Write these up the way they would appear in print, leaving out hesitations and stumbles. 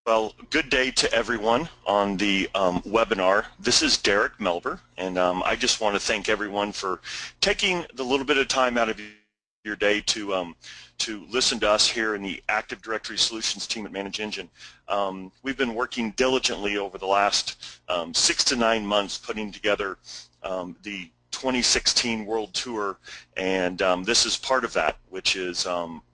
Well, good day to everyone on the webinar. This is Derek Melber, and I just want to thank everyone for taking the little bit of time out of your day to listen to us here in the Active Directory Solutions team at ManageEngine. We've been working diligently over the last 6 to 9 months putting together the 2016 World Tour, and this is part of that, which is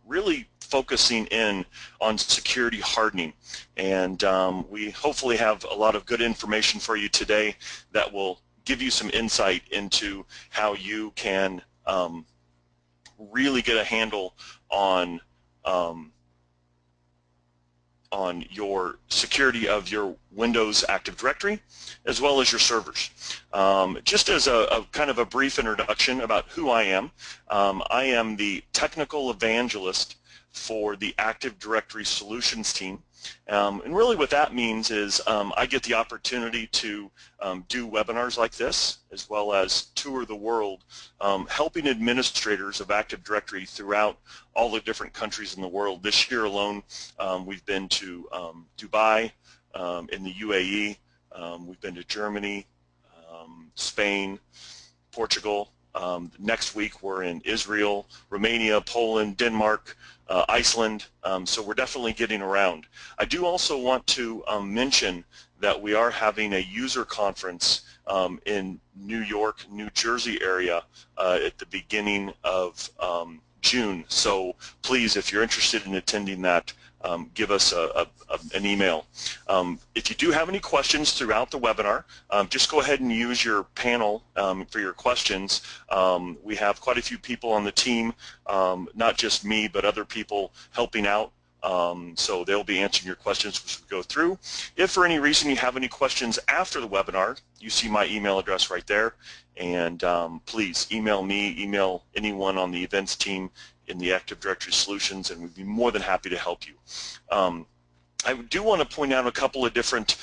really focusing in on security hardening. And we hopefully have a lot of good information for you today that will give you some insight into how you can really get a handle on your security of your Windows Active Directory as well as your servers. Just as a kind of a brief introduction about who I am the technical evangelist for the Active Directory Solutions team. And really what that means is I get the opportunity to do webinars like this, as well as tour the world, helping administrators of Active Directory throughout all the different countries in the world. This year alone, we've been to Dubai, in the UAE, we've been to Germany, Spain, Portugal. Next week we're in Israel, Romania, Poland, Denmark, Iceland, so we're definitely getting around. I do also want to mention that we are having a user conference in New York, New Jersey area at the beginning of June. So please, if you're interested in attending that, give us an email. If you do have any questions throughout the webinar, just go ahead and use your panel for your questions. We have quite a few people on the team, not just me, but other people helping out. So they'll be answering your questions as we go through. If for any reason you have any questions after the webinar, you see my email address right there, and please email me, email anyone on the events team in the Active Directory Solutions, and we'd be more than happy to help you. I do want to point out a couple of different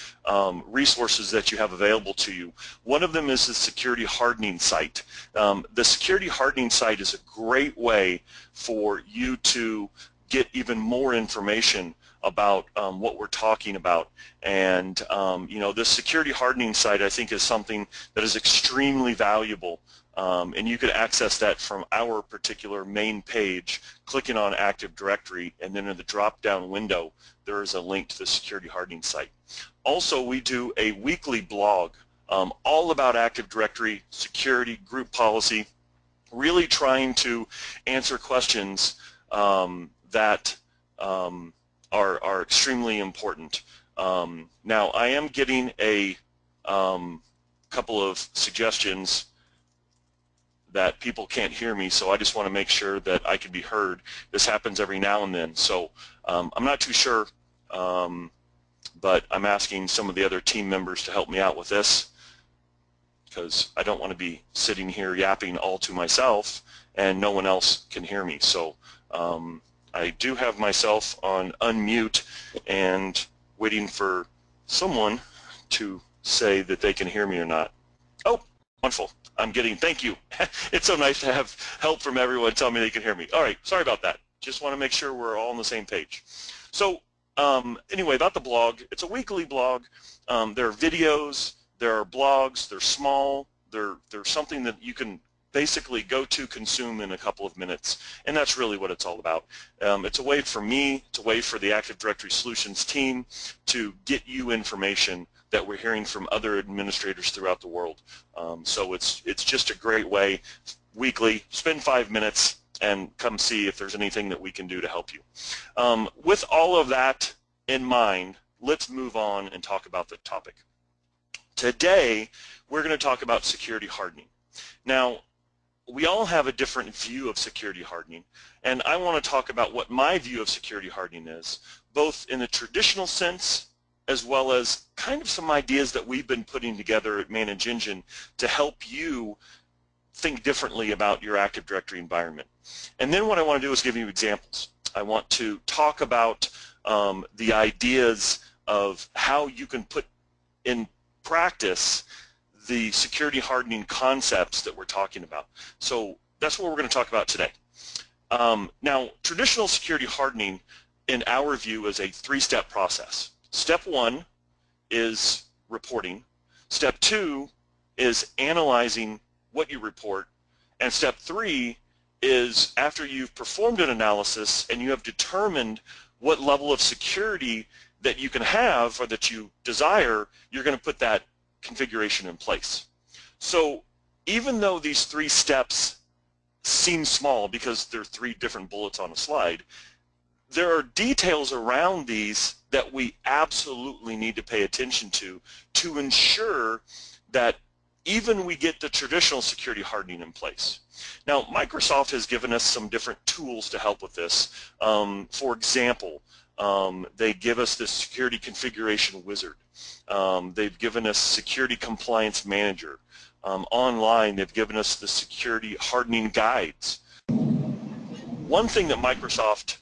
resources that you have available to you. One of them is the security hardening site. The security hardening site is a great way for you to get even more information about what we're talking about. And you know, this security hardening site, I think, is something that is extremely valuable. And you can access that from our particular main page, clicking on Active Directory, and then in the drop-down window there is a link to the security hardening site. Also, we do a weekly blog all about Active Directory, security, group policy, really trying to answer questions that are extremely important. Now, I am getting a couple of suggestions that people can't hear me, so I just want to make sure that I can be heard. This happens every now and then, so I'm not too sure, but I'm asking some of the other team members to help me out with this, because I don't want to be sitting here yapping all to myself and no one else can hear me. So I do have myself on unmute and waiting for someone to say that they can hear me or not. Oh, wonderful. I'm getting, thank you. It's so nice to have help from everyone telling me they can hear me. All right, sorry about that. Just want to make sure we're all on the same page. So anyway, about the blog, it's a weekly blog. There are videos, there are blogs, they're small, they're something that you can basically go to consume in a couple of minutes, and that's really what it's all about. It's a way for me, it's a way for the Active Directory Solutions team to get you information that we're hearing from other administrators throughout the world. So it's just a great way, weekly, spend 5 minutes and come see if there's anything that we can do to help you. With all of that in mind, let's move on and talk about the topic. Today, we're going to talk about security hardening. Now, we all have a different view of security hardening, and I want to talk about what my view of security hardening is, both in the traditional sense as well as kind of some ideas that we've been putting together at ManageEngine to help you think differently about your Active Directory environment. And then what I want to do is give you examples. I want to talk about the ideas of how you can put in practice the security hardening concepts that we're talking about. So that's what we're going to talk about today. Now, traditional security hardening, in our view, is a three-step process. Step 1 is reporting. Step 2 is analyzing what you report. And step 3 is after you've performed an analysis and you have determined what level of security that you can have or that you desire, you're going to put that configuration in place. So even though these 3 steps seem small because they're 3 different bullets on a slide, there are details around these that we absolutely need to pay attention to ensure that even we get the traditional security hardening in place. Now, Microsoft has given us some different tools to help with this. For example, they give us the Security Configuration Wizard. They've given us Security Compliance Manager. Online, they've given us the Security Hardening Guides. One thing that Microsoft,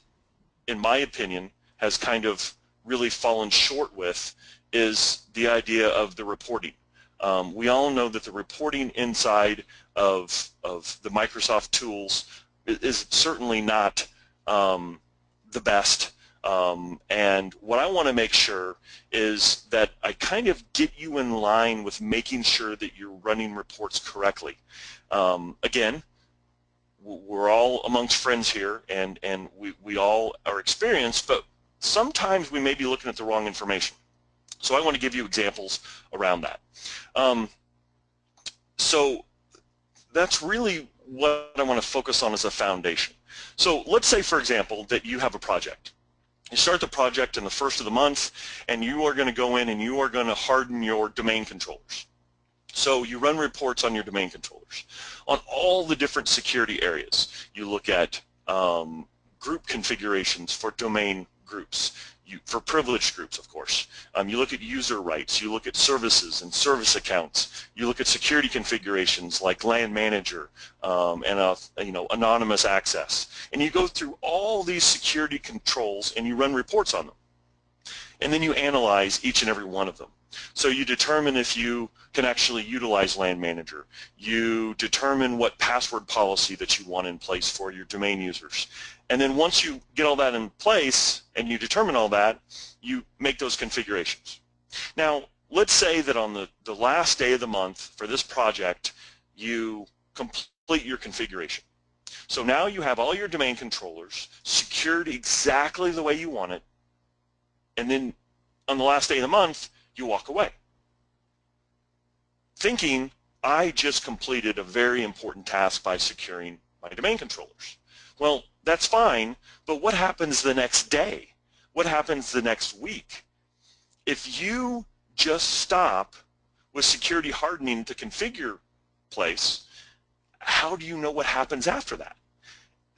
in my opinion, has kind of really fallen short with is the idea of the reporting. We all know that the reporting inside of the Microsoft tools is certainly not the best. And what I want to make sure is that I kind of get you in line with making sure that you're running reports correctly. Again, we're all amongst friends here, and we all are experienced, but sometimes we may be looking at the wrong information. So I want to give you examples around that. So that's really what I want to focus on as a foundation. So let's say, for example, that you have a project. You start the project in the first of the month, and you are going to go in and you are going to harden your domain controllers. So you run reports on your domain controllers on all the different security areas. You look at group configurations for domain groups, for privileged groups, of course. You look at user rights, you look at services and service accounts, you look at security configurations like LAN manager and anonymous access. And you go through all these security controls and you run reports on them. And then you analyze each and every one of them. So you determine if you can actually utilize LAN manager. You determine what password policy that you want in place for your domain users. And then once you get all that in place and you determine all that, you make those configurations. Now, let's say that on the last day of the month for this project, you complete your configuration. So now you have all your domain controllers secured exactly the way you want it, and then on the last day of the month, you walk away, thinking, I just completed a very important task by securing my domain controllers. Well, that's fine, but what happens the next day? What happens the next week? If you just stop with security hardening to configure place, how do you know what happens after that?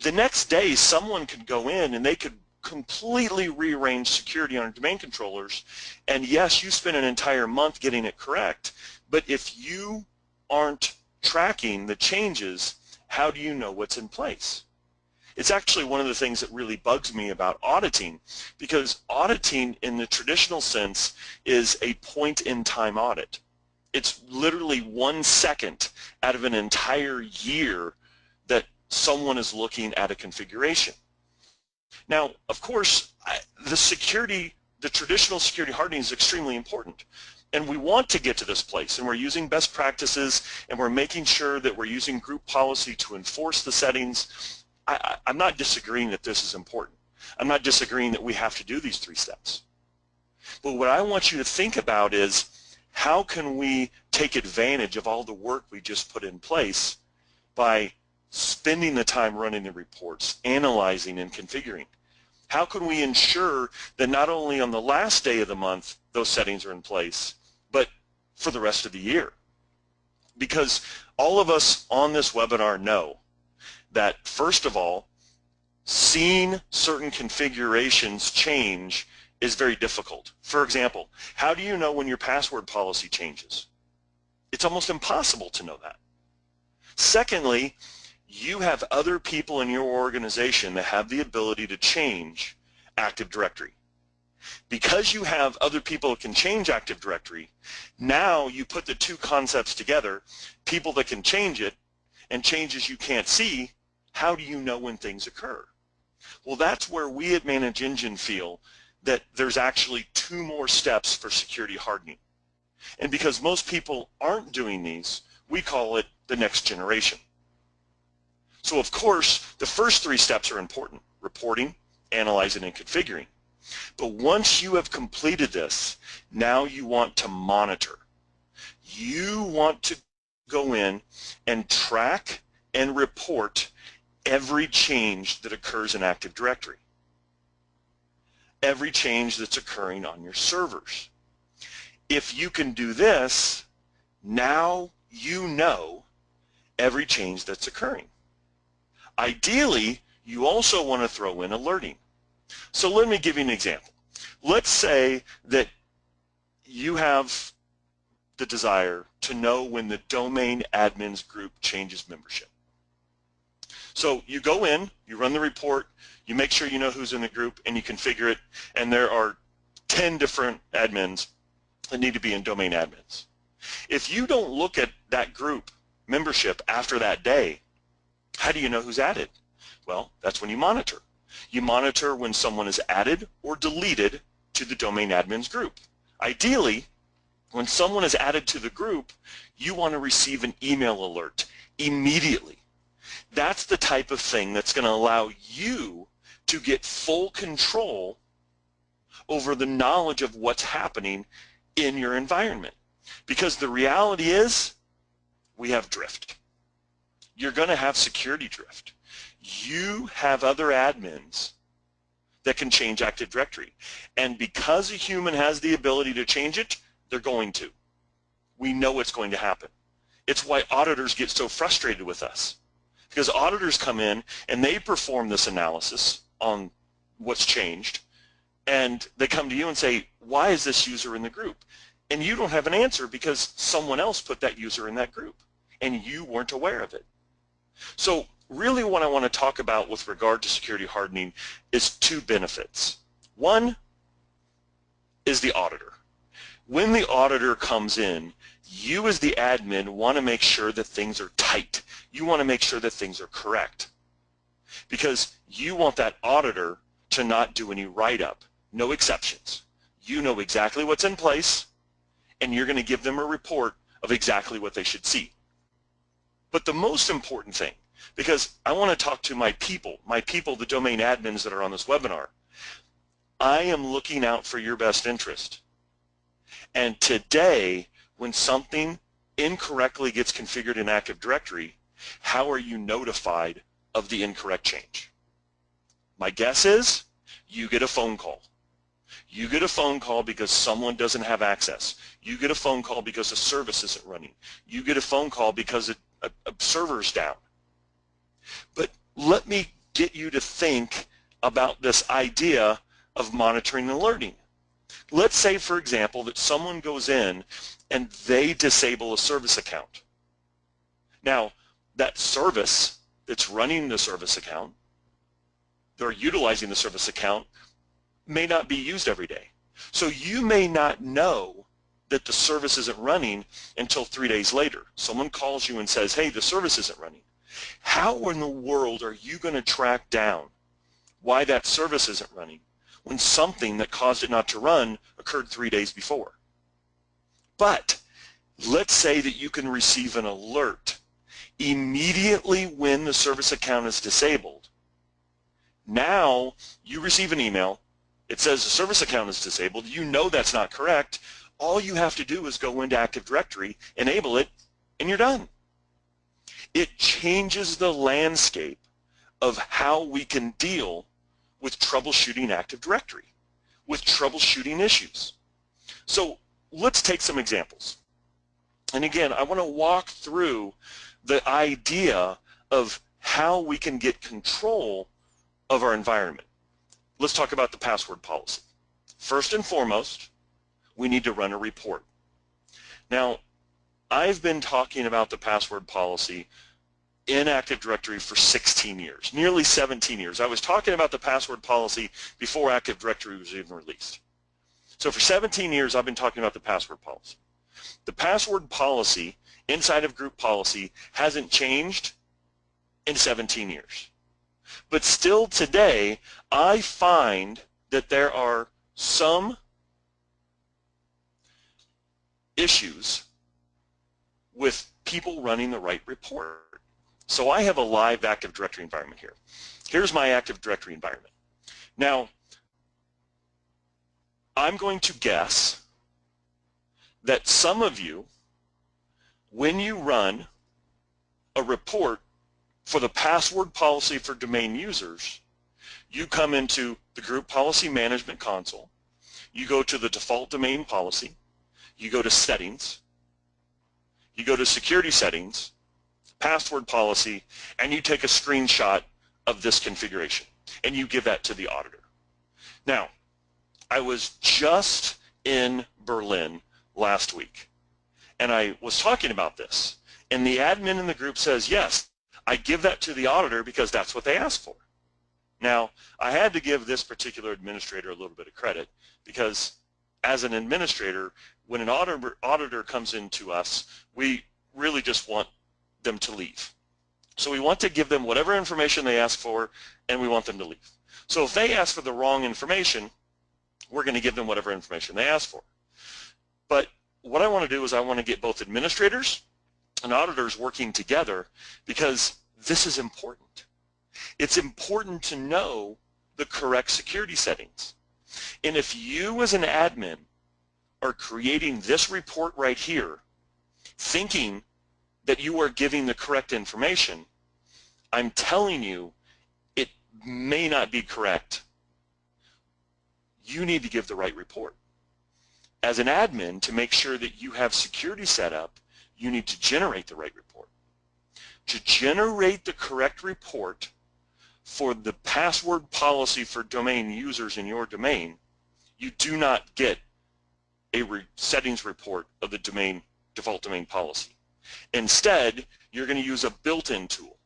The next day, someone could go in and they could completely rearrange security on your domain controllers, and yes, you spent an entire month getting it correct, but if you aren't tracking the changes, how do you know what's in place? It's actually one of the things that really bugs me about auditing, because auditing in the traditional sense is a point-in-time audit. It's literally 1 second out of an entire year that someone is looking at a configuration. Now, of course, the traditional security hardening is extremely important, and we want to get to this place, and we're using best practices, and we're making sure that we're using group policy to enforce the settings. I'm not disagreeing that this is important. I'm not disagreeing that we have to do these 3 steps. But what I want you to think about is, how can we take advantage of all the work we just put in place by spending the time running the reports, analyzing and configuring? How can we ensure that not only on the last day of the month those settings are in place, but for the rest of the year? Because all of us on this webinar know that, first of all, seeing certain configurations change is very difficult. For example, how do you know when your password policy changes? It's almost impossible to know that. Secondly, you have other people in your organization that have the ability to change Active Directory. Because you have other people that can change Active Directory, now you put the 2 concepts together, people that can change it and changes you can't see. How do you know when things occur? Well, that's where we at ManageEngine feel that there's actually 2 more steps for security hardening. And because most people aren't doing these, we call it the next generation. So of course, the first 3 steps are important: reporting, analyzing, and configuring. But once you have completed this, now you want to monitor. You want to go in and track and report every change that occurs in Active Directory, every change that's occurring on your servers. If you can do this, now you know every change that's occurring. Ideally, you also want to throw in alerting. So let me give you an example. Let's say that you have the desire to know when the domain admins group changes membership. So you go in, you run the report, you make sure you know who's in the group, and you configure it, and there are 10 different admins that need to be in domain admins. If you don't look at that group membership after that day, how do you know who's added? Well, that's when you monitor. You monitor when someone is added or deleted to the domain admins group. Ideally, when someone is added to the group, you want to receive an email alert immediately. That's the type of thing that's going to allow you to get full control over the knowledge of what's happening in your environment. Because the reality is, we have drift. You're going to have security drift. You have other admins that can change Active Directory. And because a human has the ability to change it, they're going to. We know it's going to happen. It's why auditors get so frustrated with us. Because auditors come in and they perform this analysis on what's changed, and they come to you and say, why is this user in the group? And you don't have an answer because someone else put that user in that group, and you weren't aware of it. So really what I want to talk about with regard to security hardening is 2 benefits. One is the auditor. When the auditor comes in, you as the admin want to make sure that things are tight. You want to make sure that things are correct. Because you want that auditor to not do any write-up, no exceptions. You know exactly what's in place, and you're going to give them a report of exactly what they should see. But the most important thing, because I want to talk to my people, the domain admins that are on this webinar, I am looking out for your best interest. And today, when something incorrectly gets configured in Active Directory, how are you notified of the incorrect change? My guess is you get a phone call. You get a phone call because someone doesn't have access. You get a phone call because a service isn't running. You get a phone call because a server's down. But let me get you to think about this idea of monitoring and alerting. Let's say, for example, that someone goes in and they disable a service account. Now, that service that's running the service account, they're utilizing the service account, may not be used every day. So you may not know that the service isn't running until 3 days later. Someone calls you and says, hey, the service isn't running. How in the world are you going to track down why that service isn't running when something that caused it not to run occurred 3 days before? But let's say that you can receive an alert immediately when the service account is disabled. Now you receive an email. It says the service account is disabled. You know that's not correct. All you have to do is go into Active Directory, enable it, and you're done. It changes the landscape of how we can deal with troubleshooting Active Directory, with troubleshooting issues. So let's take some examples. And again, I want to walk through the idea of how we can get control of our environment. Let's talk about the password policy. First and foremost, we need to run a report. Now, I've been talking about the password policy in Active Directory for 16 years, nearly 17 years. I was talking about the password policy before Active Directory was even released. So for 17 years, I've been talking about the password policy. The password policy inside of group policy hasn't changed in 17 years. But still today, I find that there are some issues with people running the right report. So I have a live Active Directory environment here. Here's my Active Directory environment. Now, I'm going to guess that some of you, when you run a report for the password policy for domain users, you come into the Group Policy Management console, you go to the default domain policy, you go to Settings, you go to Security Settings, Password Policy, and you take a screenshot of this configuration, and you give that to the auditor. Now, I was just in Berlin last week, and I was talking about this, and the admin in the group says, yes, I give that to the auditor because that's what they asked for. Now, I had to give this particular administrator a little bit of credit because as an administrator, when an auditor comes into us, we really just want them to leave. So we want to give them whatever information they ask for, and we want them to leave. So if they ask for the wrong information, we're going to give them whatever information they ask for. But what I want to do is I want to get both administrators and auditors working together because this is important. It's important to know the correct security settings. And if you as an admin are creating this report right here, thinking that you are giving the correct information, I'm telling you it may not be correct. You need to give the right report. As an admin, to make sure that you have security set up, you need to generate the right report. To generate the correct report for the password policy for domain users in your domain, you do not get a settings report of the default domain policy. Instead, you're going to use a built-in tool,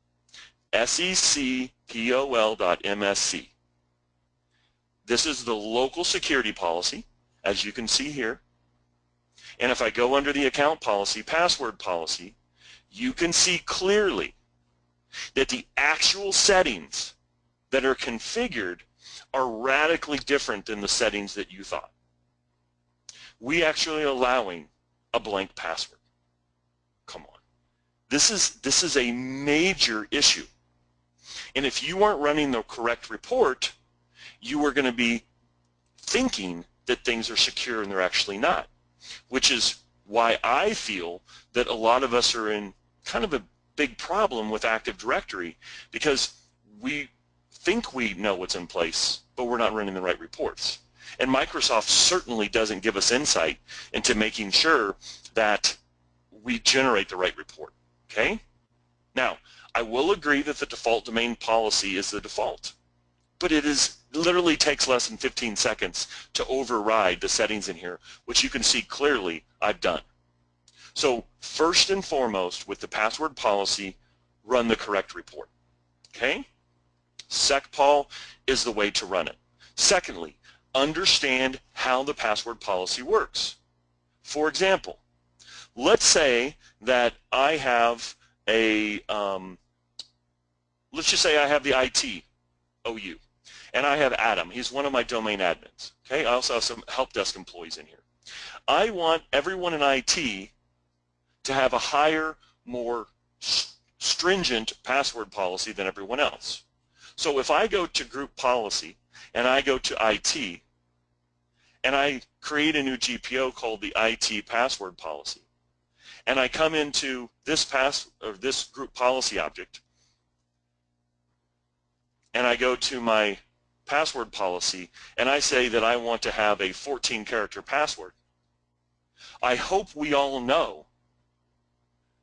seccpol.msc. This is the local security policy, as you can see here. And if I go under the account policy, password policy, you can see clearly that the actual settings that are configured are radically different than the settings that you thought. We actually allowing a blank password. Come on. This is a major issue. And if you aren't running the correct report, you are going to be thinking that things are secure and they're actually not, which is why I feel that a lot of us are in kind of a big problem with Active Directory because we think we know what's in place, but we're not running the right reports. And Microsoft certainly doesn't give us insight into making sure that we generate the right report, okay? Now, I will agree that the default domain policy is the default, but it literally takes less than 15 seconds to override the settings in here, which you can see clearly I've done. So first and foremost, with the password policy, run the correct report, okay? SecPol is the way to run it. Secondly, understand how the password policy works. For example, let's say that I have a, let's just say I have the IT OU, and I have Adam. He's one of my domain admins. Okay, I also have some help desk employees in here. I want everyone in IT to have a higher, more stringent password policy than everyone else. So if I go to group policy and I go to IT and I create a new GPO called the IT password policy, and I come into this this group policy object and I go to my password policy and I say that I want to have a 14-character password, I hope we all know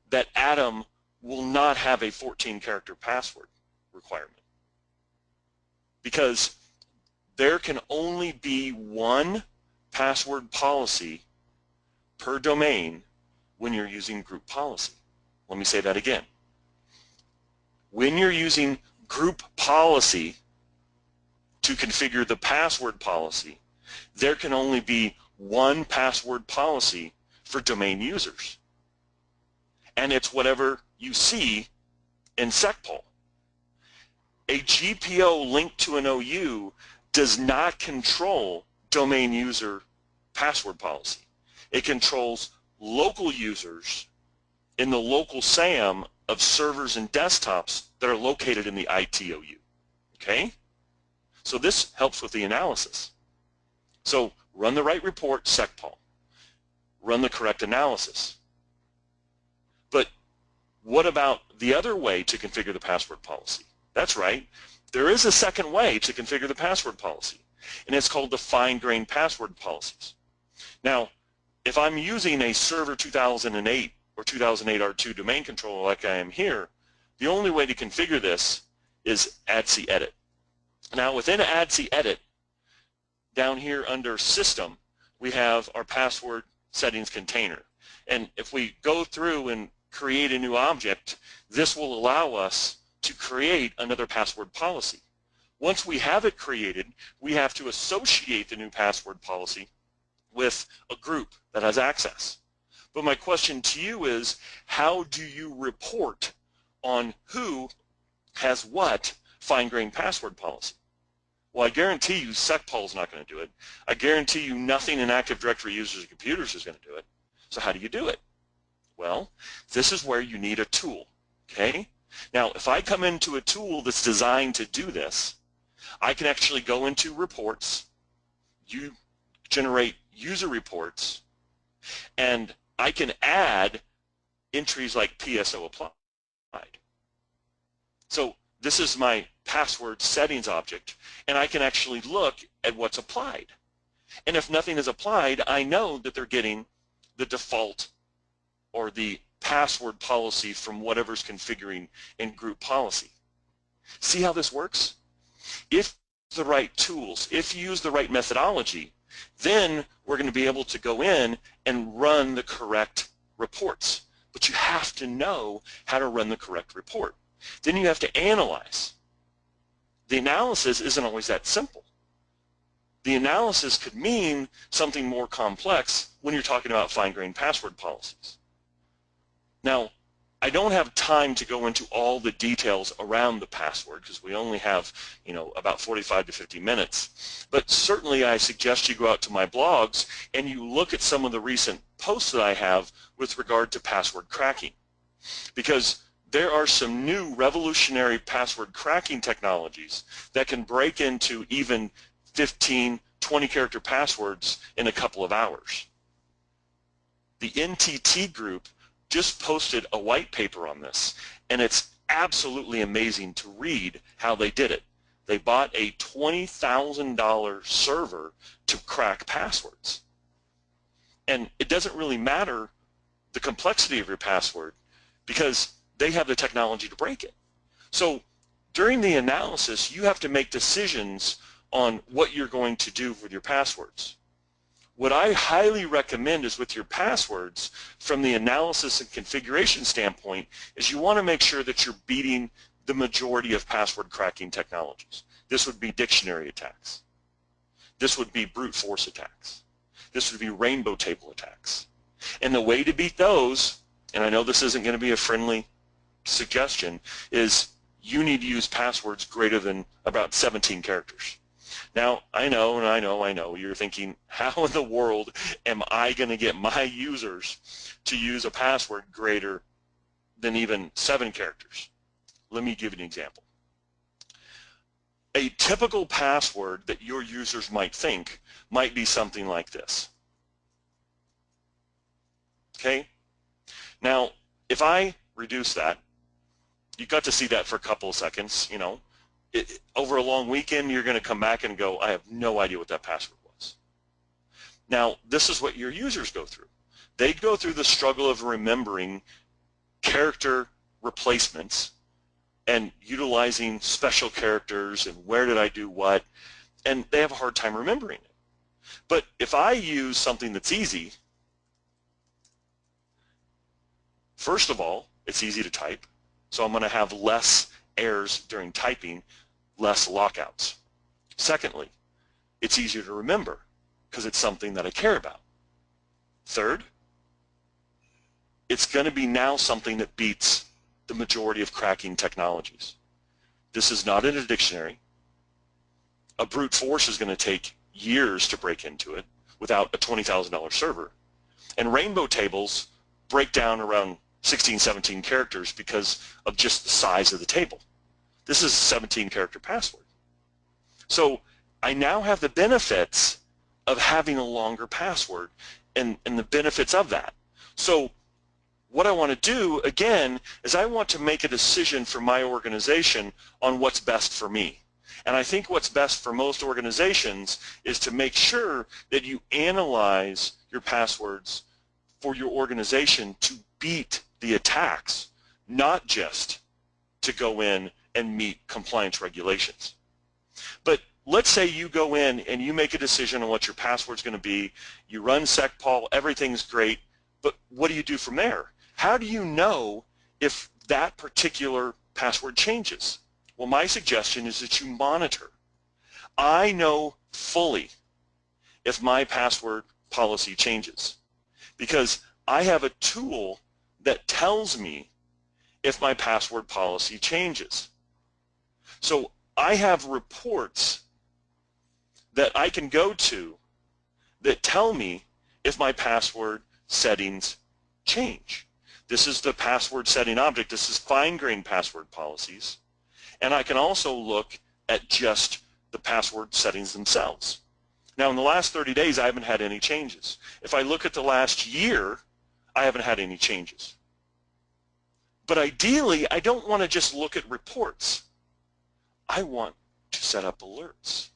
that Adam will not have a 14-character password requirement, because there can only be one password policy per domain when you're using group policy. Let me say that again. When you're using group policy to configure the password policy, there can only be one password policy for domain users. And it's whatever you see in SecPol. A GPO linked to an OU does not control domain user password policy. It controls local users in the local SAM of servers and desktops that are located in the ITOU. Okay? So this helps with the analysis. So run the right report, SecPol. Run the correct analysis. But what about the other way to configure the password policy? That's right. There is a second way to configure the password policy, and it's called the fine-grained password policies. Now, if I'm using a Server 2008 or 2008 R2 domain controller like I am here, the only way to configure this is ADC Edit. Now, within ADC Edit, down here under System, we have our password settings container. And if we go through and create a new object, this will allow us to create another password policy. Once we have it created, we have to associate the new password policy with a group that has access. But my question to you is, how do you report on who has what fine-grained password policy? Well, I guarantee you SecPol is not going to do it. I guarantee you nothing in Active Directory users and computers is going to do it. So how do you do it? Well, this is where you need a tool, okay? Now, if I come into a tool that's designed to do this, I can actually go into reports, you generate user reports, and I can add entries like PSO applied. So this is my password settings object, and I can actually look at what's applied. And if nothing is applied, I know that they're getting the default or the password policy from whatever's configuring in group policy. See how this works? If the right tools, if you use the right methodology, then we're going to be able to go in and run the correct reports. But you have to know how to run the correct report. Then you have to analyze. The analysis isn't always that simple. The analysis could mean something more complex when you're talking about fine-grained password policies. Now, I don't have time to go into all the details around the password because we only have, about 45 to 50 minutes. But certainly I suggest you go out to my blogs and you look at some of the recent posts that I have with regard to password cracking. Because there are some new revolutionary password cracking technologies that can break into even 15, 20 character passwords in a couple of hours. The NTT group just posted a white paper on this, and it's absolutely amazing to read how they did it. They bought a $20,000 server to crack passwords. And it doesn't really matter the complexity of your password because they have the technology to break it. So during the analysis, you have to make decisions on what you're going to do with your passwords. What I highly recommend is with your passwords, from the analysis and configuration standpoint, is you want to make sure that you're beating the majority of password cracking technologies. This would be dictionary attacks. This would be brute force attacks. This would be rainbow table attacks. And the way to beat those, and I know this isn't going to be a friendly suggestion, is you need to use passwords greater than about 17 characters. Now, I know, you're thinking, how in the world am I going to get my users to use a password greater than even 7 characters? Let me give you an example. A typical password that your users might think might be something like this. Okay? Now, if I reduce that, you got to see that for a couple of seconds, over a long weekend, you're going to come back and go, I have no idea what that password was. Now, this is what your users go through. They go through the struggle of remembering character replacements and utilizing special characters and where did I do what, and they have a hard time remembering it. But if I use something that's easy, first of all, it's easy to type, so I'm going to have less errors during typing, less lockouts. Secondly, it's easier to remember because it's something that I care about. Third, it's going to be now something that beats the majority of cracking technologies. This is not in a dictionary. A brute force is going to take years to break into it without a $20,000 server. And rainbow tables break down around 16, 17 characters because of just the size of the table. This is a 17-character password. So I now have the benefits of having a longer password and the benefits of that. So what I want to do, again, is I want to make a decision for my organization on what's best for me. And I think what's best for most organizations is to make sure that you analyze your passwords for your organization to beat the attacks, not just to go in and meet compliance regulations. But let's say you go in and you make a decision on what your password's going to be, you run SecPol, everything's great, but what do you do from there? How do you know if that particular password changes? Well, my suggestion is that you monitor. I know fully if my password policy changes because I have a tool that tells me if my password policy changes. So I have reports that I can go to that tell me if my password settings change. This is the password setting object. This is fine-grained password policies. And I can also look at just the password settings themselves. Now, in the last 30 days, I haven't had any changes. If I look at the last year, I haven't had any changes. But ideally, I don't want to just look at reports. I want to set up alerts.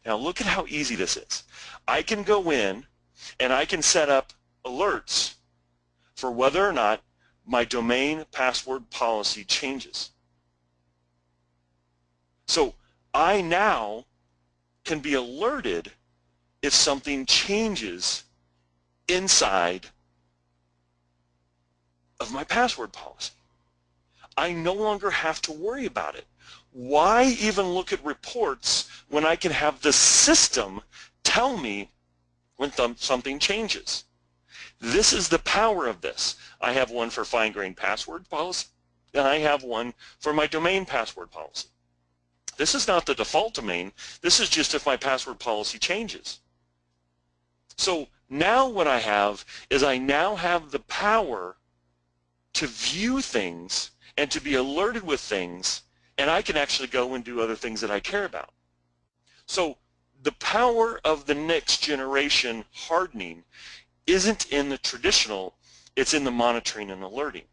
Now, look at how easy this is. I can go in and I can set up alerts for whether or not my domain password policy changes. So I now can be alerted if something changes inside of my password policy. I no longer have to worry about it. Why even look at reports when I can have the system tell me when something changes? This is the power of this. I have one for fine-grained password policy, and I have one for my domain password policy. This is not the default domain. This is just if my password policy changes. So now what I have is I now have the power to view things and to be alerted with things, and I can actually go and do other things that I care about. So the power of the next generation hardening isn't in the traditional, it's in the monitoring and alerting.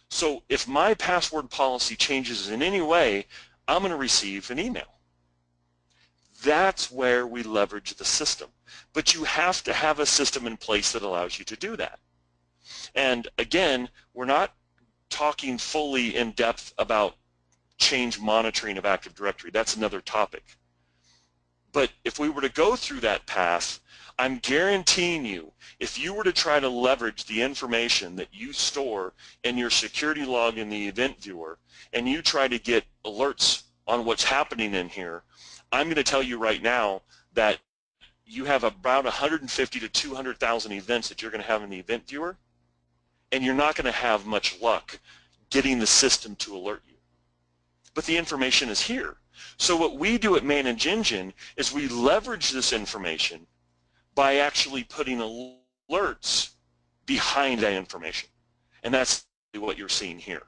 So if my password policy changes in any way, I'm going to receive an email. That's where we leverage the system. But you have to have a system in place that allows you to do that. And again, we're not talking fully in depth about change monitoring of Active Directory. That's another topic. But if we were to go through that path, I'm guaranteeing you, if you were to try to leverage the information that you store in your security log in the event viewer, and you try to get alerts on what's happening in here, I'm going to tell you right now that you have about 150 to 200,000 events that you're going to have in the event viewer, and you're not going to have much luck getting the system to alert you. But the information is here. So what we do at Manage Engine is we leverage this information by actually putting alerts behind that information. And that's what you're seeing here.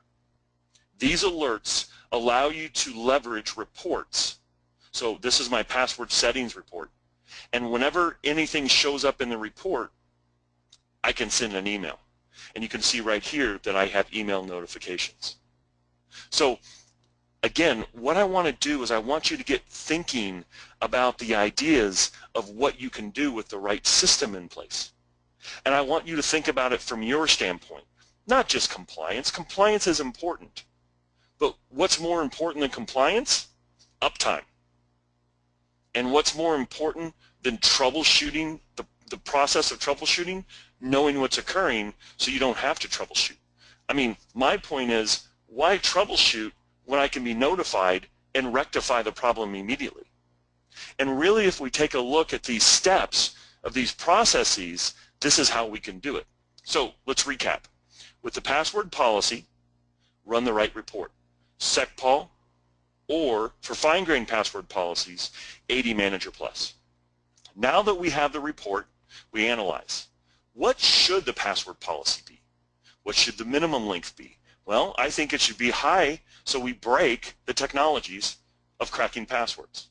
These alerts allow you to leverage reports. So this is my password settings report. And whenever anything shows up in the report, I can send an email. And you can see right here that I have email notifications. So again, what I want to do is I want you to get thinking about the ideas of what you can do with the right system in place. And I want you to think about it from your standpoint, not just compliance. Compliance is important. But what's more important than compliance? Uptime. And what's more important than troubleshooting, the process of troubleshooting? Knowing what's occurring so you don't have to troubleshoot. I mean, my point is, why troubleshoot when I can be notified and rectify the problem immediately? And really, if we take a look at these steps of these processes, this is how we can do it. So let's recap. With the password policy, run the right report. SecPol, or for fine-grained password policies, AD Manager Plus. Now that we have the report, we analyze. What should the password policy be? What should the minimum length be? Well, I think it should be high so we break the technologies of cracking passwords.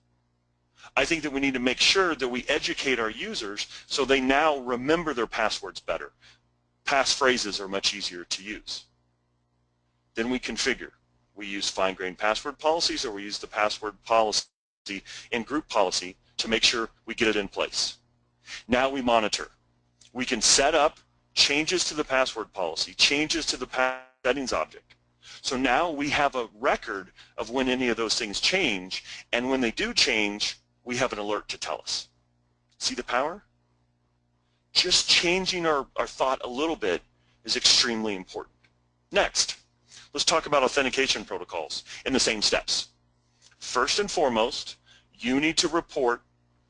I think that we need to make sure that we educate our users so they now remember their passwords better. Passphrases are much easier to use. Then we configure. We use fine-grained password policies, or we use the password policy and group policy to make sure we get it in place. Now we monitor. We can set up changes to the password policy, changes to the settings object. So now we have a record of when any of those things change, and when they do change, we have an alert to tell us. See the power? Just changing our thought a little bit is extremely important. Next, let's talk about authentication protocols in the same steps. First and foremost, you need to report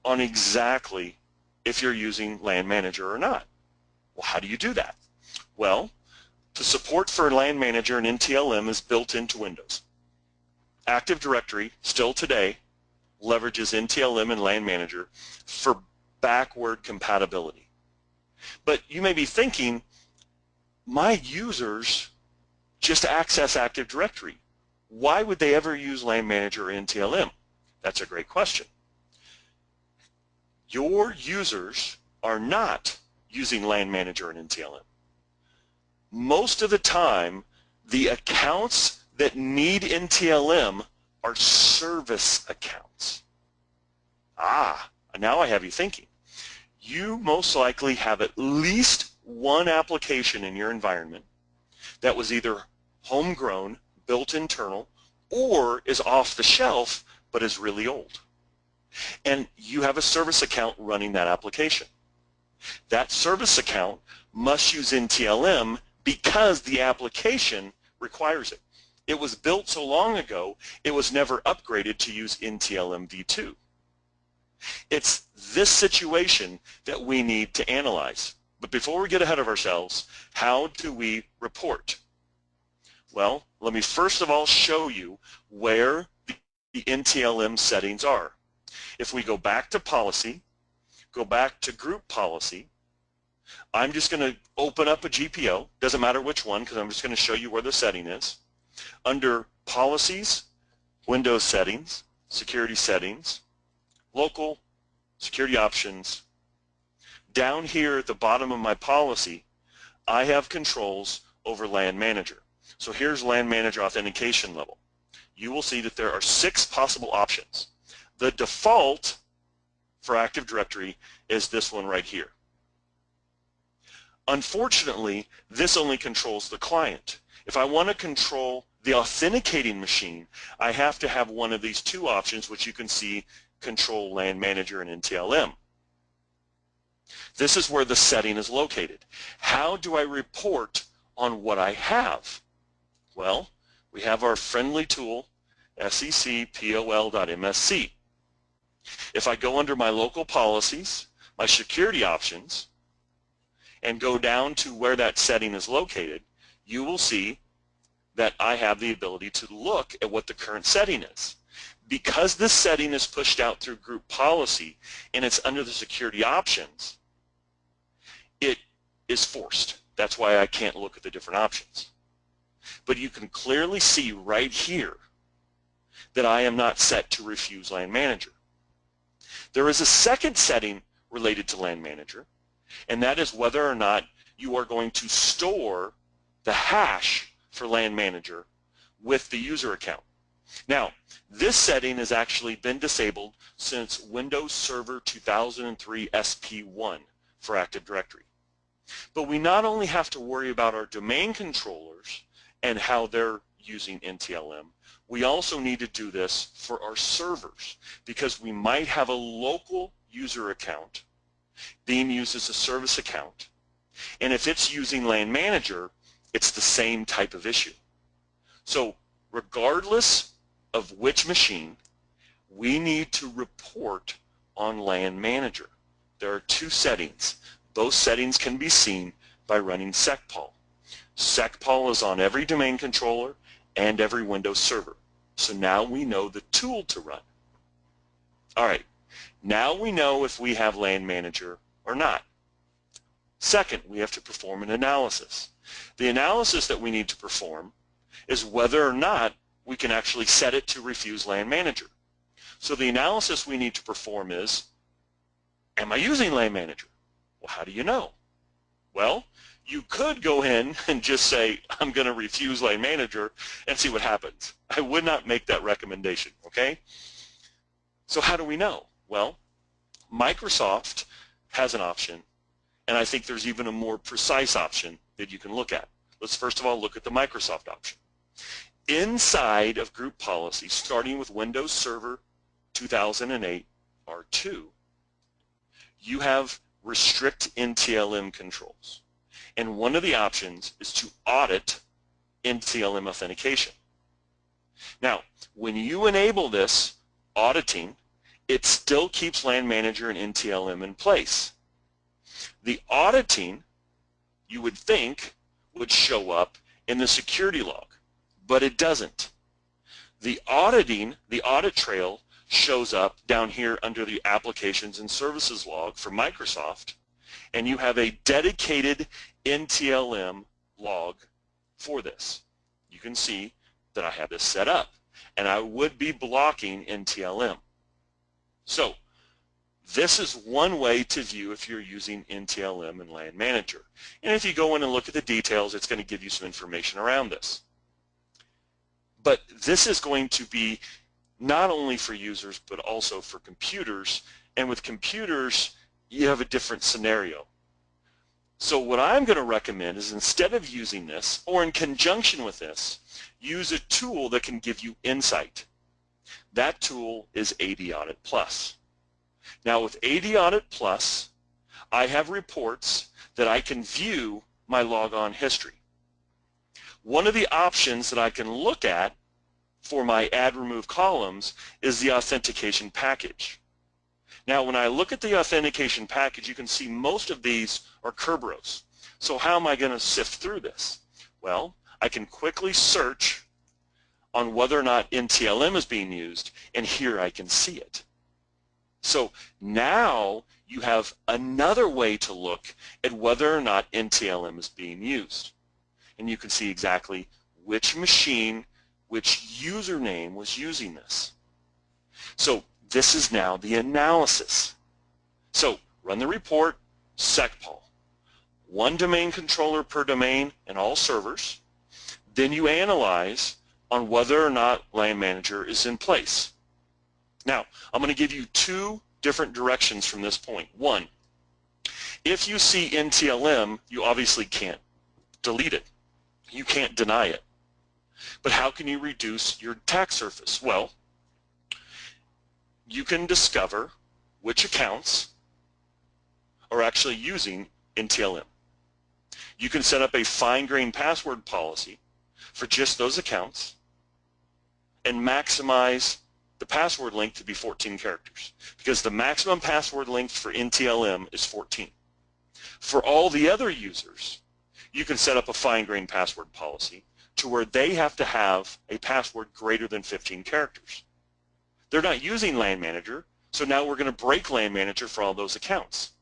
on exactly if you're using LAN Manager or not. Well, how do you do that? Well, the support for LAN Manager and NTLM is built into Windows. Active Directory, still today, leverages NTLM and LAN Manager for backward compatibility. But you may be thinking, my users just access Active Directory. Why would they ever use LAN Manager or NTLM? That's a great question. Your users are not using LAN Manager and NTLM. Most of the time, the accounts that need NTLM are service accounts. Now I have you thinking. You most likely have at least one application in your environment that was either homegrown, built internal, or is off the shelf but is really old. And you have a service account running that application. That service account must use NTLM because the application requires it. It was built so long ago, it was never upgraded to use NTLM v2. It's this situation that we need to analyze. But before we get ahead of ourselves, how do we report? Well, let me first of all show you where the NTLM settings are. If we go back to policy, go back to group policy, I'm just going to open up a GPO, doesn't matter which one because I'm just going to show you where the setting is. Under policies, Windows settings, security settings, local, security options, down here at the bottom of my policy, I have controls over LAN Manager. So here's LAN Manager authentication level. You will see that there are 6 possible options. The default for Active Directory is this one right here. Unfortunately, this only controls the client. If I want to control the authenticating machine, I have to have one of these 2 options, which you can see control LAN Manager and NTLM. This is where the setting is located. How do I report on what I have? Well, we have our friendly tool, seccpol.msc. If I go under my local policies, my security options, and go down to where that setting is located, you will see that I have the ability to look at what the current setting is. Because this setting is pushed out through group policy and it's under the security options, it is forced. That's why I can't look at the different options. But you can clearly see right here that I am not set to refuse LAN Manager. There is a second setting related to LAN Manager, and that is whether or not you are going to store the hash for LAN Manager with the user account. Now, this setting has actually been disabled since Windows Server 2003 SP1 for Active Directory. But we not only have to worry about our domain controllers and how they're using NTLM, we also need to do this for our servers because we might have a local user account being used as a service account. And if it's using LAN Manager, it's the same type of issue. So regardless of which machine, we need to report on LAN Manager. There are 2 settings. Those settings can be seen by running secpol. Secpol is on every domain controller and every Windows server. So now we know the tool to run. All right, Now we know if we have LAN manager or not. Second, we have to perform an analysis. The analysis that we need to perform is whether or not we can actually set it to refuse LAN manager. So the analysis we need to perform is, am I using LAN manager? Well, how do you know? Well, you could go in and just say, I'm going to refuse LAN manager and see what happens. I would not make that recommendation, okay? So how do we know? Well, Microsoft has an option, and I think there's even a more precise option that you can look at. Let's first of all look at the Microsoft option. Inside of group policy, starting with Windows Server 2008 R2, you have restrict NTLM controls. And one of the options is to audit NTLM authentication. Now, when you enable this auditing, it still keeps LAN manager and NTLM in place. The auditing, you would think, would show up in the security log, but it doesn't. The auditing, the audit trail, shows up down here under the applications and services log for Microsoft, and you have a dedicated NTLM log for this. You can see that I have this set up, and I would be blocking NTLM. So this is one way to view if you're using NTLM and LAN manager. And if you go in and look at the details, it's going to give you some information around this. But this is going to be not only for users, but also for computers. And with computers, you have a different scenario. So what I'm going to recommend is, instead of using this, or in conjunction with this, use a tool that can give you insight. That tool is AD Audit Plus. Now with AD Audit Plus, I have reports that I can view my logon history. One of the options that I can look at for my add remove columns is the authentication package. Now when I look at the authentication package, you can see most of these are Kerberos. So how am I going to sift through this? Well, I can quickly search on whether or not NTLM is being used, and here I can see it. So now you have another way to look at whether or not NTLM is being used. And you can see exactly which machine, which username was using this. So this is now the analysis. So run the report, secpol. One domain controller per domain and all servers. Then you analyze on whether or not LAN manager is in place. Now, I'm going to give you two different directions from this point. One, if you see NTLM, you obviously can't delete it. You can't deny it. But how can you reduce your attack surface? Well, you can discover which accounts are actually using NTLM. You can set up a fine-grained password policy for just those accounts and maximize the password length to be 14 characters, because the maximum password length for NTLM is 14. For all the other users, you can set up a fine-grained password policy to where they have to have a password greater than 15 characters. They're not using LAN manager, so now we're going to break LAN manager for all those accounts.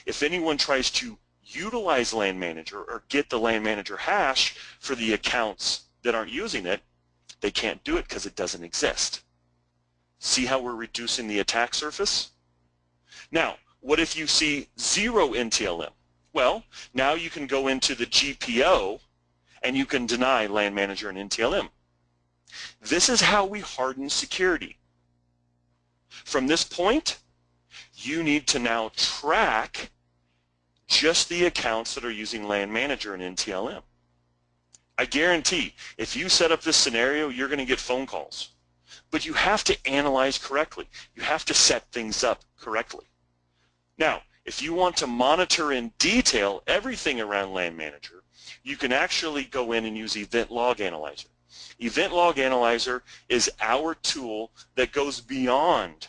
If anyone tries to utilize LAN manager or get the LAN manager hash for the accounts that aren't using it, they can't do it because it doesn't exist. See how we're reducing the attack surface? Now, what if you see 0 NTLM? Well, now you can go into the GPO and you can deny LAN manager and NTLM. This is how we harden security. From this point, you need to now track just the accounts that are using LAN manager and NTLM. I guarantee if you set up this scenario, you're going to get phone calls. But you have to analyze correctly. You have to set things up correctly. Now, if you want to monitor in detail everything around LAN manager, you can actually go in and use Event Log Analyzer. Event Log Analyzer is our tool that goes beyond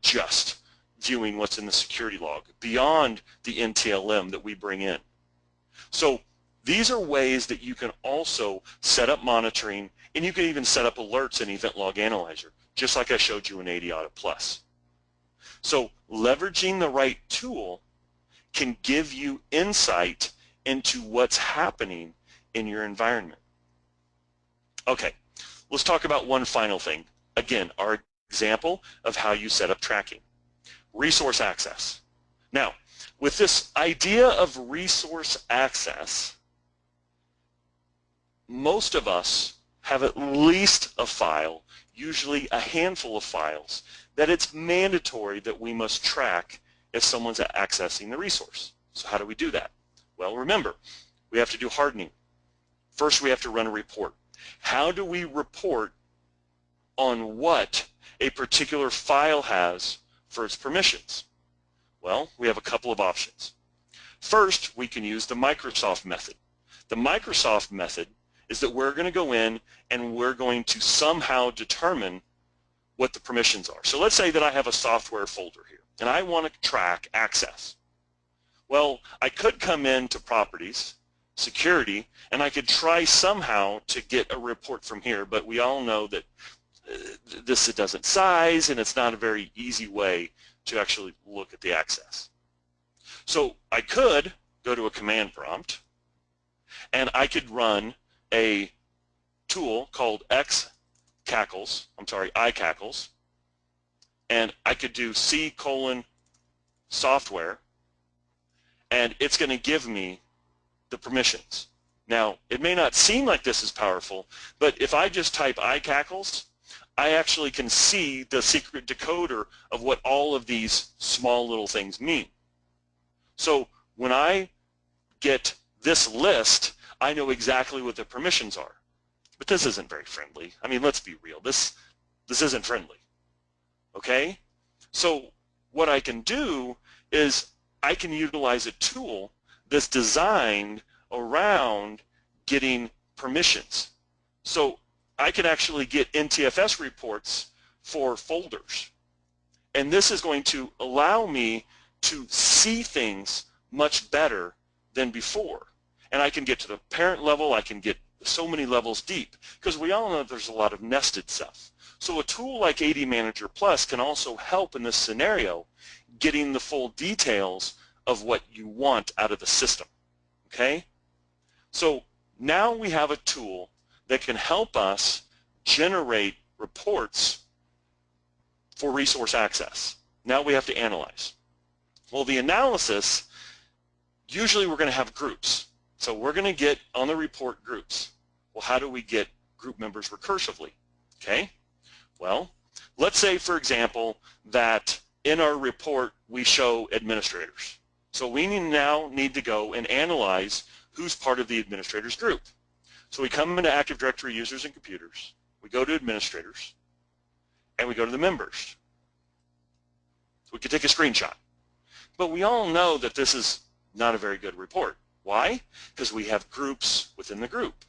just viewing what's in the security log, beyond the NTLM that we bring in. So these are ways that you can also set up monitoring, and you can even set up alerts in Event Log Analyzer, just like I showed you in AD Audit Plus. So leveraging the right tool can give you insight into what's happening in your environment. Okay, let's talk about one final thing. Again, our example of how you set up tracking. Resource access. Now, with this idea of resource access, most of us have at least a file, usually a handful of files, that it's mandatory that we must track if someone's accessing the resource. So how do we do that? Well, remember, we have to do hardening. First, we have to run a report. How do we report on what a particular file has for its permissions? Well, we have a couple of options. First, we can use the Microsoft method. The Microsoft method is that we're going to go in and we're going to somehow determine what the permissions are. So let's say that I have a software folder here and I want to track access. Well, I could come into Properties, Security, and I could try somehow to get a report from here, but we all know that this doesn't size and it's not a very easy way to actually look at the access. So I could go to a command prompt and I could run a tool called iCackles, and I could do C:\software, and it's going to give me the permissions. Now, it may not seem like this is powerful, but if I just type iCackles, I actually can see the secret decoder of what all of these small little things mean. So when I get this list, I know exactly what the permissions are. But this isn't very friendly. I mean, let's be real. This isn't friendly. Okay? So what I can do is I can utilize a tool that's designed around getting permissions. So I can actually get NTFS reports for folders. And this is going to allow me to see things much better than before. And I can get to the parent level, I can get so many levels deep, because we all know there's a lot of nested stuff. So a tool like AD Manager Plus can also help in this scenario, getting the full details of what you want out of the system. Okay? So now we have a tool that can help us generate reports for resource access. Now we have to analyze. Well, the analysis, usually we're going to have groups. So we're going to get on the report groups. Well, how do we get group members recursively? Okay? Well, let's say, for example, that in our report we show administrators. So we now need to go and analyze who's part of the administrators group. So we come into Active Directory users and computers, we go to administrators, and we go to the members. So we can take a screenshot. But we all know that this is not a very good report. Why? Because we have groups within the group.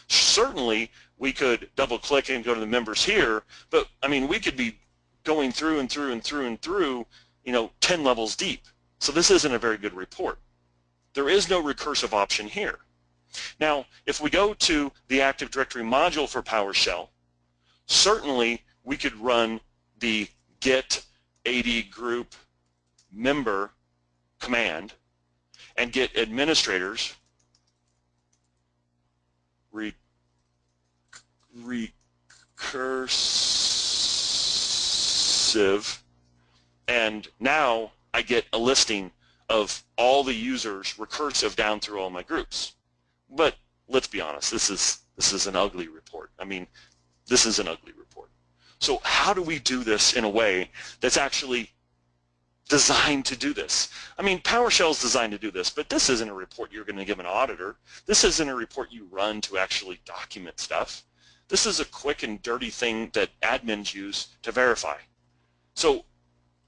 Certainly, we could double-click and go to the members here, but I mean, we could be going through and through and through and through, 10 levels deep. So this isn't a very good report. There is no recursive option here. Now, if we go to the Active Directory module for PowerShell, certainly we could run the get AD group member command and get administrators recursive, and now I get a listing of all the users recursive down through all my groups. But let's be honest, this is an ugly report. I mean, this is an ugly report. So how do we do this in a way that's actually designed to do this? I mean, PowerShell is designed to do this, but this isn't a report you're going to give an auditor. This isn't a report you run to actually document stuff. This is a quick and dirty thing that admins use to verify. So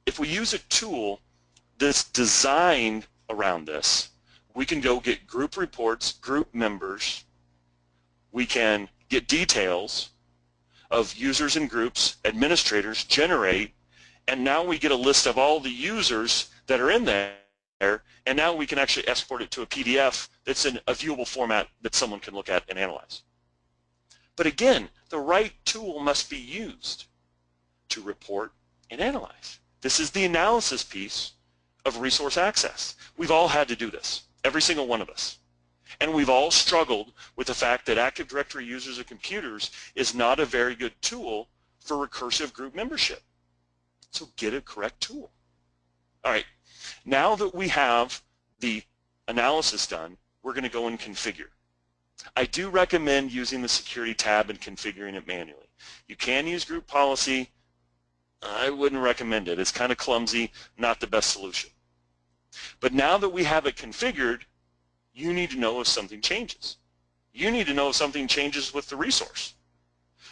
if we use a tool that's designed around this, we can go get group reports, group members, we can get details of users and groups, administrators, generate, and now we get a list of all the users that are in there, and now we can actually export it to a PDF that's in a viewable format that someone can look at and analyze. But again, the right tool must be used to report and analyze. This is the analysis piece of resource access. We've all had to do this, every single one of us. And we've all struggled with the fact that Active Directory users of computers is not a very good tool for recursive group membership. So get a correct tool. All right, now that we have the analysis done, we're going to go and configure. I do recommend using the security tab and configuring it manually. You can use group policy. I wouldn't recommend it. It's kind of clumsy, not the best solution. But now that we have it configured, you need to know if something changes. You need to know if something changes with the resource.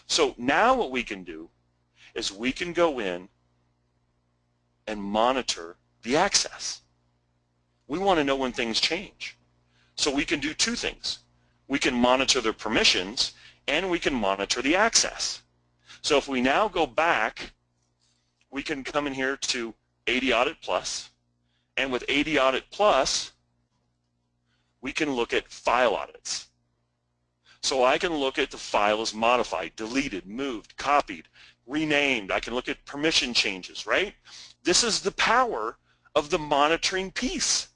So now what we can do is we can go in and monitor the access. We want to know when things change. So we can do two things. We can monitor the permissions and we can monitor the access. So if we now go back, we can come in here to AD Audit Plus, and with AD Audit Plus, we can look at file audits. So I can look at the files modified, deleted, moved, copied, renamed. I can look at permission changes, right? This is the power of the monitoring piece.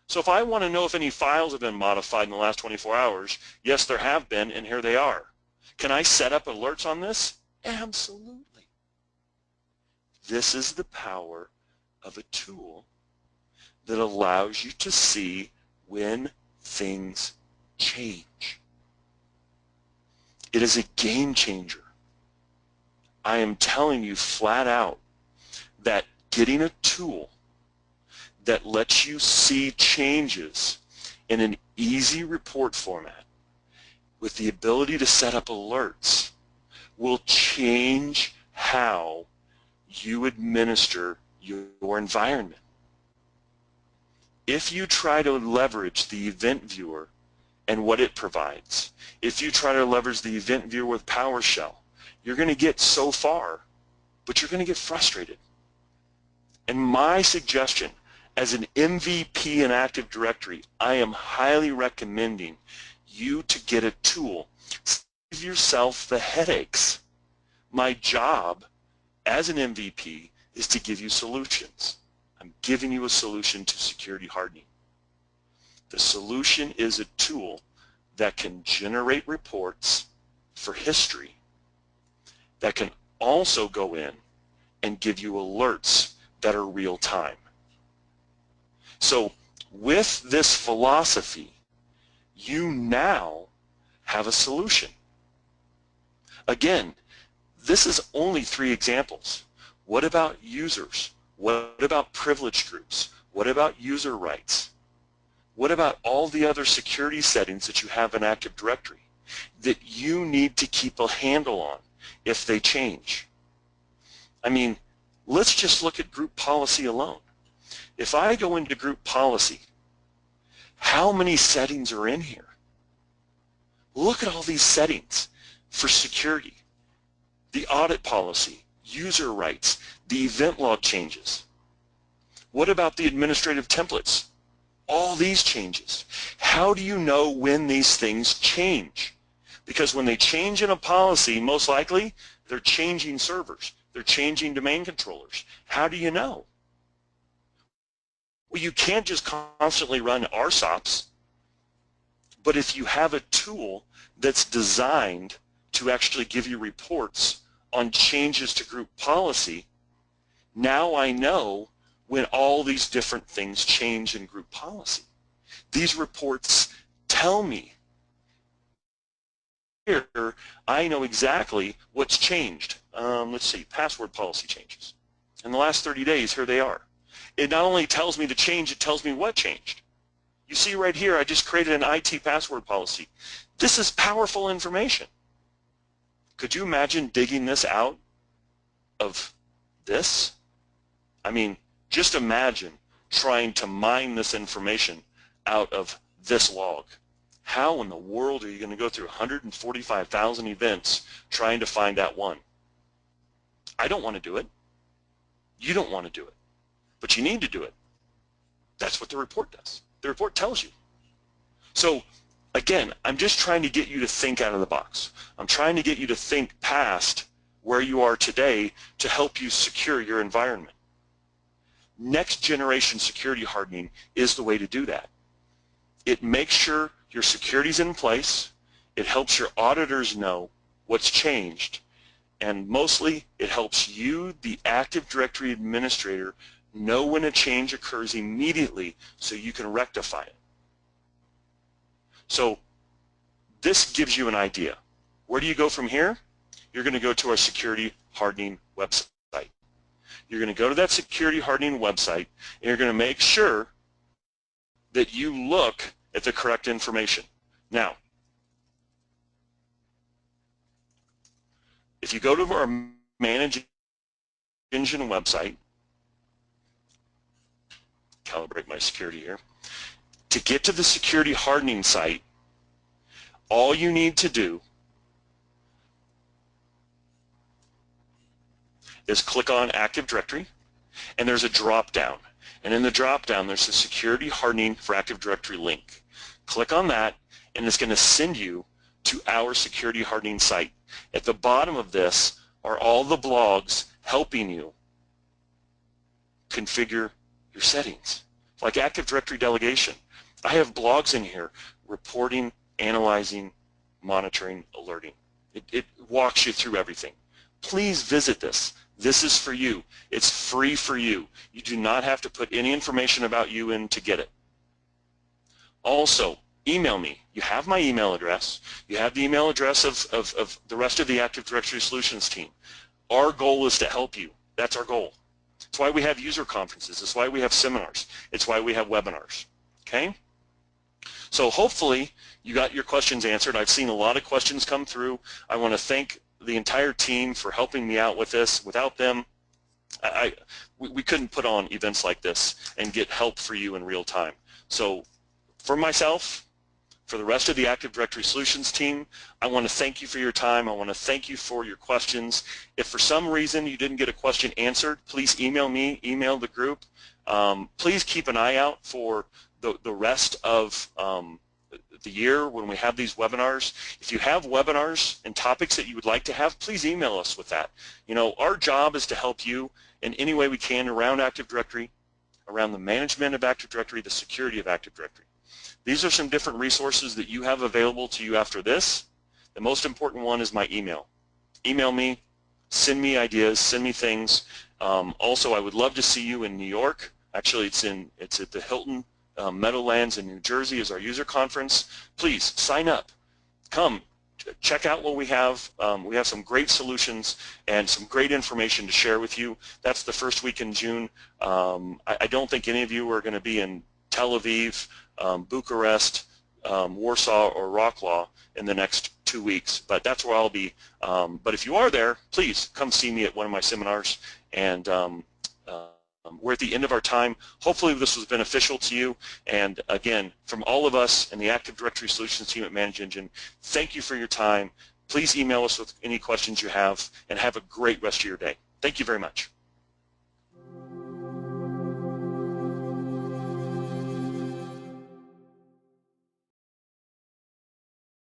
So if I want to know if any files have been modified in the last 24 hours, yes, there have been, and here they are. Can I set up alerts on this? Absolutely. This is the power of a tool that allows you to see when things change. It is a game changer. I am telling you flat out that getting a tool that lets you see changes in an easy report format with the ability to set up alerts will change how you administer your environment. If you try to leverage the event viewer and what it provides, if you try to leverage the event viewer with PowerShell, you're going to get so far, but you're going to get frustrated. And my suggestion, as an MVP in Active Directory, I am highly recommending you to get a tool. Save yourself the headaches. My job as an MVP is to give you solutions. I'm giving you a solution to security hardening. The solution is a tool that can generate reports for history, that can also go in and give you alerts that are real time. So with this philosophy, you now have a solution. Again, this is only 3 examples. What about users? What about privilege groups? What about user rights? What about all the other security settings that you have in Active Directory that you need to keep a handle on if they change? I mean, let's just look at group policy alone. If I go into group policy, how many settings are in here? Look at all these settings for security, the audit policy, user rights, the event log changes. What about the administrative templates? All these changes. How do you know when these things change? Because when they change in a policy, most likely they're changing servers, they're changing domain controllers. How do you know? Well, you can't just constantly run RSOPs, but if you have a tool that's designed to actually give you reports on changes to group policy, now I know when all these different things change in group policy. These reports tell me. Here, I know exactly what's changed. Let's see, password policy changes. In the last 30 days, here they are. It not only tells me the change, it tells me what changed. You see right here, I just created an IT password policy. This is powerful information. Could you imagine digging this out of this? I mean, just imagine trying to mine this information out of this log. How in the world are you going to go through 145,000 events trying to find that one? I don't want to do it. You don't want to do it. But you need to do it. That's what the report does. The report tells you. So again, I'm just trying to get you to think out of the box. I'm trying to get you to think past where you are today to help you secure your environment. Next generation security hardening is the way to do that. It makes sure your security is in place, it helps your auditors know what's changed, and mostly it helps you, the Active Directory administrator, know when a change occurs immediately so you can rectify it. So this gives you an idea. Where do you go from here? You're going to go to our security hardening website. You're going to go to that security hardening website and you're going to make sure that you look at the correct information. Now, if you go to our Manage Engine website, calibrate my security here, to get to the security hardening site, all you need to do is click on Active Directory, and there's a drop-down. And in the drop-down, there's a Security Hardening for Active Directory link. Click on that, and it's going to send you to our Security Hardening site. At the bottom of this are all the blogs helping you configure your settings. Like Active Directory delegation. I have blogs in here reporting, analyzing, monitoring, alerting. It walks you through everything. Please visit this. This is for you. It's free for you. You do not have to put any information about you in to get it. Also, email me. You have my email address. You have the email address of the rest of the Active Directory Solutions team. Our goal is to help you. That's our goal. That's why we have user conferences. That's why we have seminars. It's why we have webinars. Okay? So hopefully you got your questions answered. I've seen a lot of questions come through. I want to thank the entire team for helping me out with this. Without them, we couldn't put on events like this and get help for you in real time. So for myself, for the rest of the Active Directory Solutions team, I want to thank you for your time. I want to thank you for your questions. If for some reason you didn't get a question answered, please email me, email the group. Please keep an eye out for the rest of the year when we have these webinars. If you have webinars and topics that you would like to have, please email us with that. You know, our job is to help you in any way we can around Active Directory, around the management of Active Directory, the security of Active Directory. These are some different resources that you have available to you after this. The most important one is my email. Email me, send me ideas, send me things. Also, I would love to see you in New York. Actually, it's at the Hilton Meadowlands in New Jersey is our user conference. Please sign up. Come, check out what we have. We have some great solutions and some great information to share with you. That's the first week in June. I don't think any of you are going to be in Tel Aviv, Bucharest, Warsaw, or Wrocław in the next 2 weeks, but that's where I'll be. But if you are there, please come see me at one of my seminars, and we're at the end of our time. Hopefully this was beneficial to you, and again, from all of us and the Active Directory Solutions team at Manage Engine, thank you for your time. Please email us with any questions you have, and have a great rest of your day. Thank you very much.